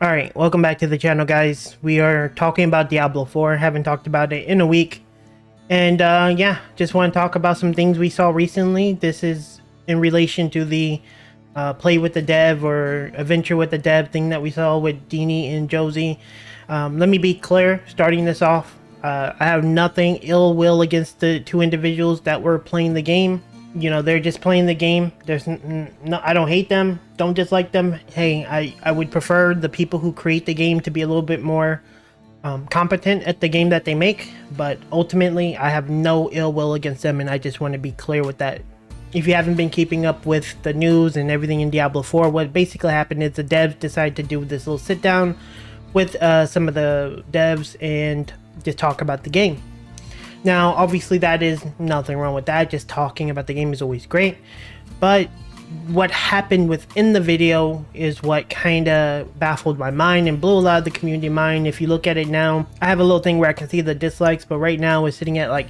Alright, welcome back to the channel, guys. We are talking about Diablo 4. Haven't talked about it in a week. And yeah, just want to talk about some things we saw recently. This is in relation to the play with the dev or adventure with the dev thing that we saw with Deanie and Josie. Let me be clear, starting this off, I have nothing ill will against the two individuals that were playing the game. You know, they're just playing the game. There's no, I don't hate them, don't dislike them. Hey, I would prefer the people who create the game to be a little bit more competent at the game that they make, but ultimately I have no ill will against them, and I just want to be clear with that. If you haven't been keeping up with the news and everything in Diablo 4, what basically happened is the devs decided to do this little sit down with some of the devs and just talk about the game. Now, obviously, that is nothing wrong with that. Just talking about the game is always great. But what happened within the video is what kind of baffled my mind and blew a lot of the community mind. If you look at it now, I have a little thing where I can see the dislikes, but right now it's sitting at like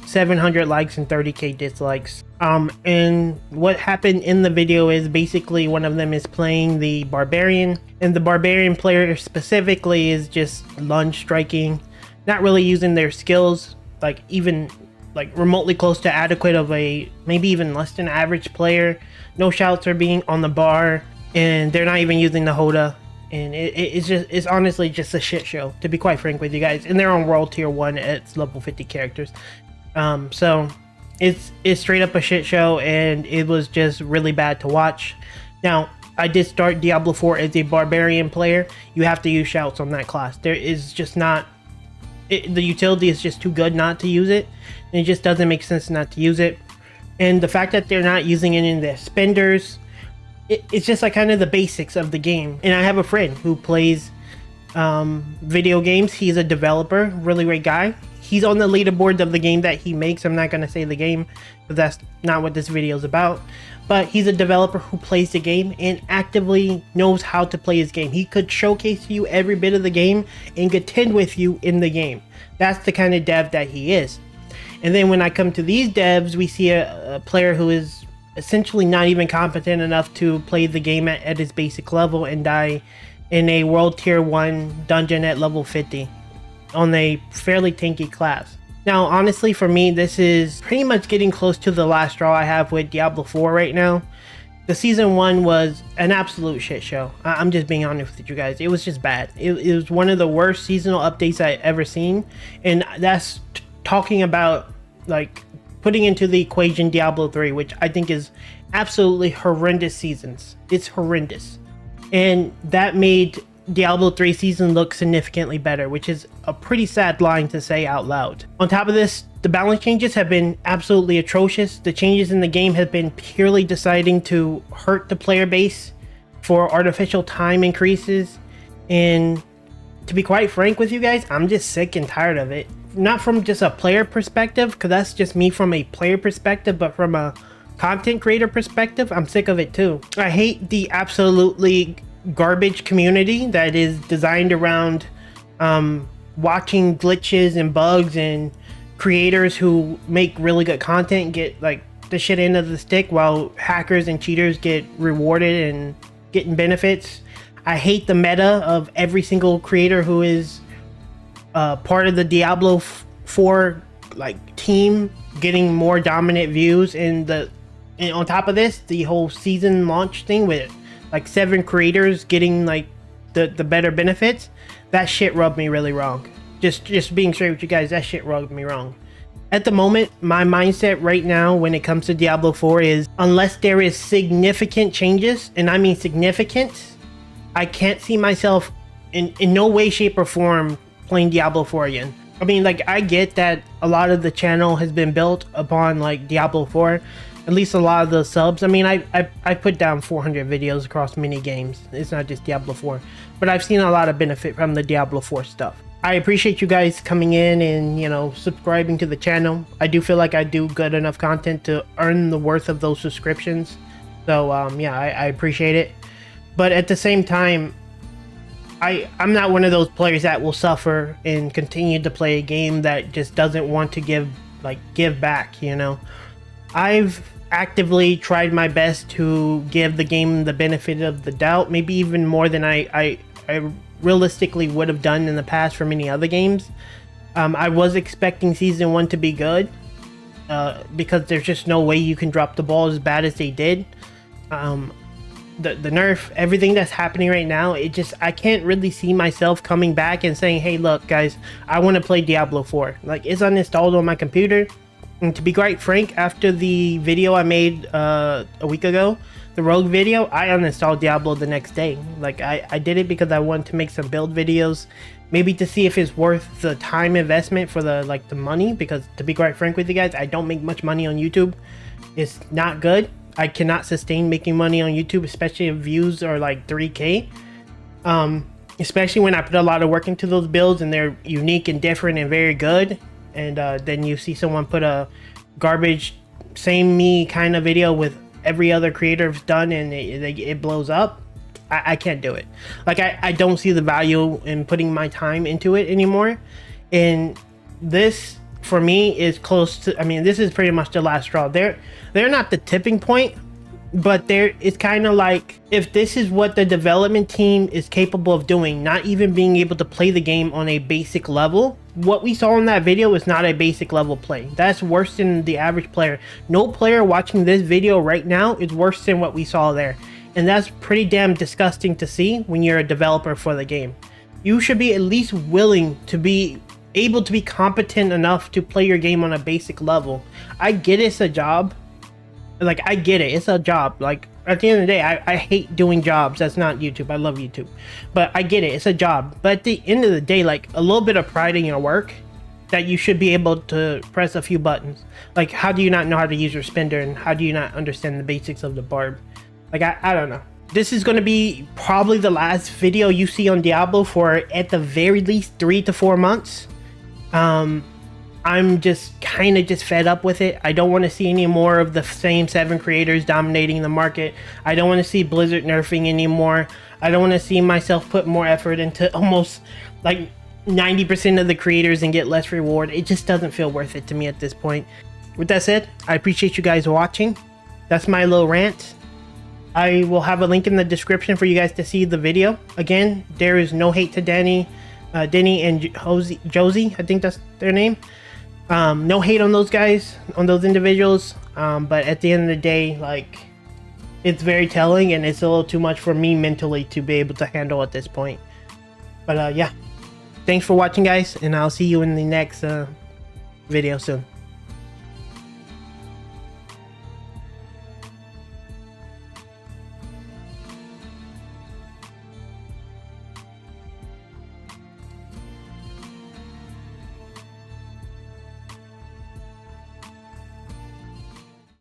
700 likes and 30k dislikes. And what happened in the video is basically one of them is playing the barbarian, and the barbarian player specifically is just lunge striking, not really using their skills, like even like remotely close to adequate of a maybe even less than average player. No shouts are being on the bar, and they're not even using the Hoda, and it's honestly just a shit show, to be quite frank with you guys. And they're on world tier 1 at level 50 characters. So it's straight up a shit show, and it was just really bad to watch. Now, I did start Diablo 4 as a barbarian player. You have to use shouts on that class. There is just not the utility is just too good not to use it, and it just doesn't make sense not to use it. And the fact that they're not using it in their spenders, it's just like kind of the basics of the game. And I have a friend who plays video games. He's a developer, really great guy. He's on the leaderboard of the game that he makes. I'm not going to say the game because that's not what this video is about. But he's a developer who plays the game and actively knows how to play his game. He could showcase to you every bit of the game and contend with you in the game. That's the kind of dev that he is. And then when I come to these devs, we see a player who is essentially not even competent enough to play the game at his basic level and die in a world tier 1 dungeon at level 50 on a fairly tanky class. Now, honestly, for me, this is pretty much getting close to the last straw I have with Diablo 4 right now. The season 1 was an absolute shit show. I'm just being honest with you guys. It was just bad. It was one of the worst seasonal updates I ever seen. And that's talking about, like, putting into the equation Diablo 3, which I think is absolutely horrendous seasons. It's horrendous. And that made Diablo 3 season look significantly better, which is a pretty sad line to say out loud. On top of this, the balance changes have been absolutely atrocious. The changes in the game have been purely deciding to hurt the player base for artificial time increases. And to be quite frank with you guys, I'm just sick and tired of it. Not from just a player perspective, because that's just me from a player perspective, but from a content creator perspective, I'm sick of it too. I hate the absolutely garbage community that is designed around watching glitches and bugs, and creators who make really good content get like the shit end of the stick, while hackers and cheaters get rewarded and getting benefits. I hate the meta of every single creator who is part of the Diablo 4 like team getting more dominant views, and on top of this, the whole season launch thing with like 7 creators getting like the better benefits. That shit rubbed me really wrong. Just being straight with you guys, that shit rubbed me wrong. At the moment, my mindset right now when it comes to Diablo 4 is, unless there is significant changes, and I mean significant, I can't see myself in no way, shape, or form playing Diablo 4 again. I mean, like, I get that a lot of the channel has been built upon like Diablo 4. At least a lot of the subs. I mean, I put down 400 videos across many games. It's not just Diablo 4. But I've seen a lot of benefit from the Diablo 4 stuff. I appreciate you guys coming in and, you know, subscribing to the channel. I do feel like I do good enough content to earn the worth of those subscriptions. So, yeah, I appreciate it. But at the same time, I'm not one of those players that will suffer and continue to play a game that just doesn't want to give back, you know. I've actively tried my best to give the game the benefit of the doubt, maybe even more than I I realistically would have done in the past for many other games. I was expecting season 1 to be good, because there's just no way you can drop the ball as bad as they did. The nerf, everything that's happening right now, I can't really see myself coming back and saying, hey look guys, I want to play Diablo 4. Like, it's uninstalled on my computer, and to be quite frank, after the video I made a week ago, the Rogue video, I uninstalled Diablo the next day. Like, I did it because I wanted to make some build videos, maybe to see if it's worth the time investment for the money, because to be quite frank with you guys, I don't make much money on YouTube. It's not good. I cannot sustain making money on YouTube, especially if views are like 3K. Especially when I put a lot of work into those builds and they're unique and different and very good. And then you see someone put a garbage, same me kind of video with every other creator's done, and it blows up. I can't do it. Like, I don't see the value in putting my time into it anymore. And this, for me, is close to, I mean, this is pretty much the last straw. They're not the tipping point, but it's kind of like, if this is what the development team is capable of doing, not even being able to play the game on a basic level. What we saw in that video is not a basic level play. That's worse than the average player. No player watching this video right now is worse than what we saw there. And that's pretty damn disgusting to see when you're a developer for the game. You should be at least willing to be able to be competent enough to play your game on a basic level. I get it's a job. Like, I get it, it's a job. Like, at the end of the day, I hate doing jobs. That's not YouTube. I love YouTube, but I get it, it's a job. But at the end of the day, like, a little bit of pride in your work, that you should be able to press a few buttons. Like, how do you not know how to use your spinner, and how do you not understand the basics of the barb? Like, I don't know. This is going to be probably the last video you see on Diablo for at the very least 3 to 4 months. I'm just kind of fed up with it. I don't want to see any more of the same 7 creators dominating the market. I don't want to see Blizzard nerfing anymore. I don't want to see myself put more effort into almost like 90% of the creators and get less reward. It just doesn't feel worth it to me at this point. With that said, I appreciate you guys watching. That's my little rant. I will have a link in the description for you guys to see the video. Again, there is no hate to Denny and Josie, I think that's their name. No hate on those guys, on those individuals, but at the end of the day, like, it's very telling, and it's a little too much for me mentally to be able to handle at this point. But yeah, thanks for watching guys, and I'll see you in the next video soon.